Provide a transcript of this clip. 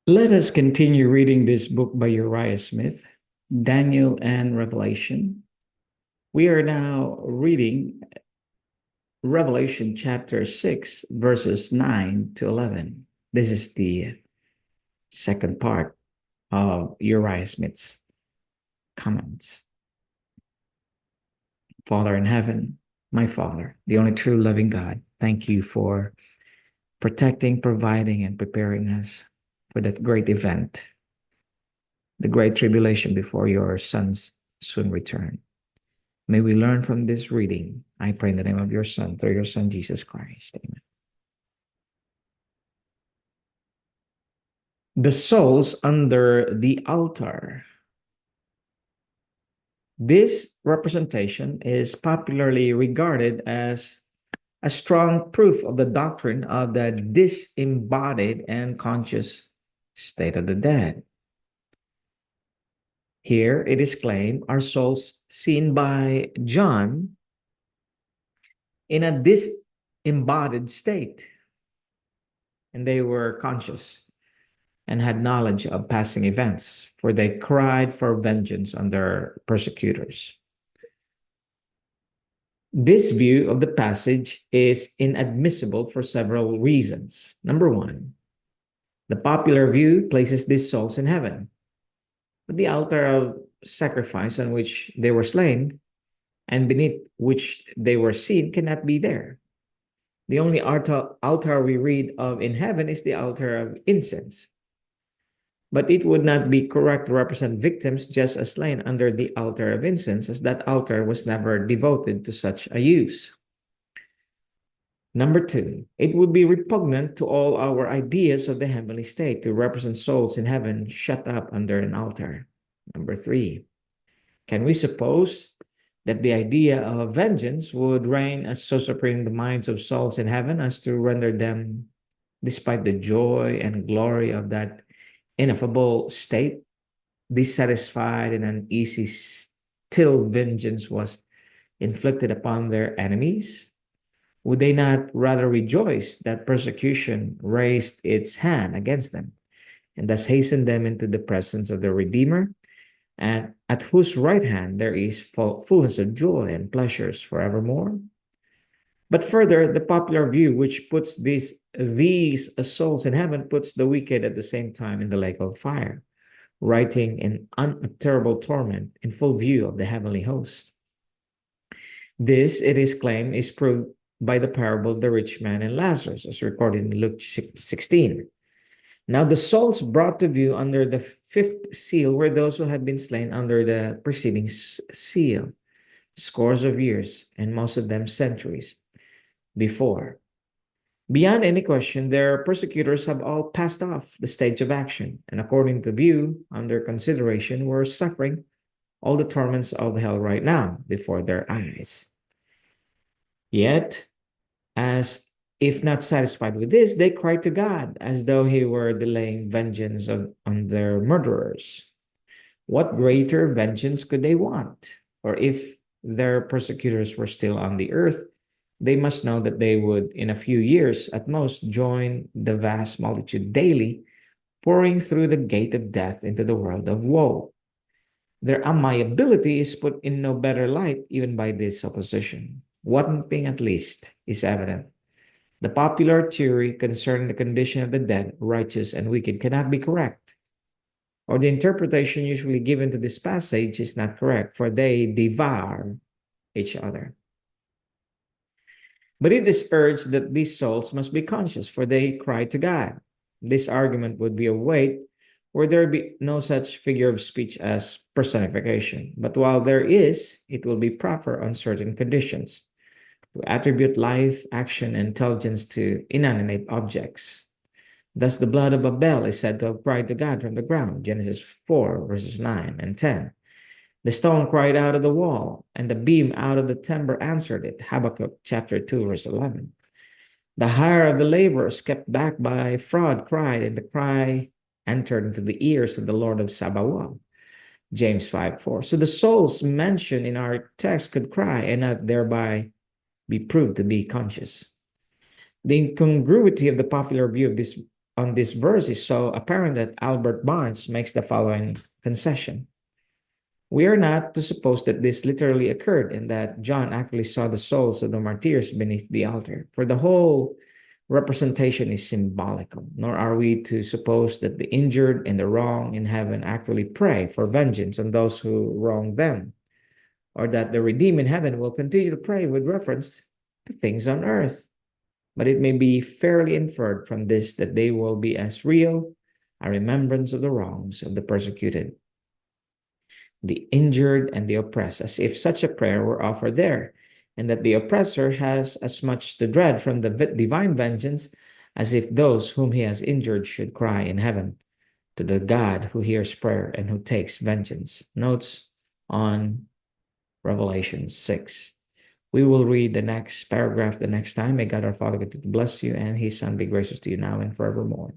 Let us continue reading this book by Uriah Smith, Daniel and Revelation. We are now reading Revelation chapter 6, verses 9 to 11. This is the second part of Uriah Smith's comments. Father in heaven, my Father, the only true loving God, thank you for protecting, providing, and preparing us for that great event, the great tribulation before your Son's soon return. May we learn from this reading. I pray in the name of your Son, through your Son, Jesus Christ. Amen. The souls under the altar. This representation is popularly regarded as a strong proof of the doctrine of the disembodied and conscious state of the dead. Here it is claimed are souls seen by John in a disembodied state, and they were conscious and had knowledge of passing events, for they cried for vengeance on their persecutors. This view of the passage is inadmissible for several reasons. Number one, the popular view places these souls in heaven, but the altar of sacrifice on which they were slain and beneath which they were seen cannot be there. The only altar we read of in heaven is the altar of incense. But it would not be correct to represent victims just as slain under the altar of incense, as that altar was never devoted to such a use. Number two, it would be repugnant to all our ideas of the heavenly state to represent souls in heaven shut up under an altar. Number three, can we suppose that the idea of vengeance would reign as so supreme in the minds of souls in heaven as to render them, despite the joy and glory of that ineffable state, dissatisfied and uneasy till vengeance was inflicted upon their enemies? Would they not rather rejoice that persecution raised its hand against them, and thus hasten them into the presence of the Redeemer, and at whose right hand there is fullness of joy and pleasures forevermore? But further, the popular view, which puts these souls in heaven, puts the wicked at the same time in the lake of fire, writing in unutterable torment in full view of the heavenly host. This, it is claimed, is proved by the parable of the rich man and Lazarus, as recorded in Luke 16. Now the souls brought to view under the fifth seal were those who had been slain under the preceding seal, scores of years, and most of them centuries before. Beyond any question, their persecutors have all passed off the stage of action, and according to view, under consideration, were suffering all the torments of hell right now before their eyes. Yet, as if not satisfied with this, they cried to God as though he were delaying vengeance on their murderers. What greater vengeance could they want? Or if their persecutors were still on the earth, they must know that they would, in a few years at most, join the vast multitude daily, pouring through the gate of death into the world of woe. Their amiability is put in no better light even by this opposition. One thing at least is evident. The popular theory concerning the condition of the dead, righteous and wicked, cannot be correct, or the interpretation usually given to this passage is not correct, for they devour each other. But it is urged that these souls must be conscious, for they cry to God. This argument would be of weight were there be no such figure of speech as personification. But while there is, it will be proper on certain conditions to attribute life, action, and intelligence to inanimate objects. Thus, the blood of Abel is said to have cried to God from the ground, Genesis 4, verses 9 and 10. The stone cried out of the wall, and the beam out of the timber answered it, Habakkuk chapter 2, verse 11. The hire of the laborers kept back by fraud cried, and the cry entered into the ears of the Lord of Sabaoth, James 5:4. So the souls mentioned in our text could cry and not thereby be proved to be conscious. The incongruity of the popular view of this on this verse is so apparent that Albert Barnes makes the following concession. We are not to suppose that this literally occurred and that John actually saw the souls of the martyrs beneath the altar, for the whole representation is symbolical, nor are we to suppose that the injured and the wrong in heaven actually pray for vengeance on those who wrong them, or that the redeemed in heaven will continue to pray with reference to things on earth. But it may be fairly inferred from this that they will be as real a remembrance of the wrongs of the persecuted, the injured, and the oppressed, as if such a prayer were offered there, and that the oppressor has as much to dread from the divine vengeance as if those whom he has injured should cry in heaven to the God who hears prayer and who takes vengeance. Notes on Revelation 6. We will read the next paragraph the next time. May God our Father continue to bless you and his Son be gracious to you now and forevermore.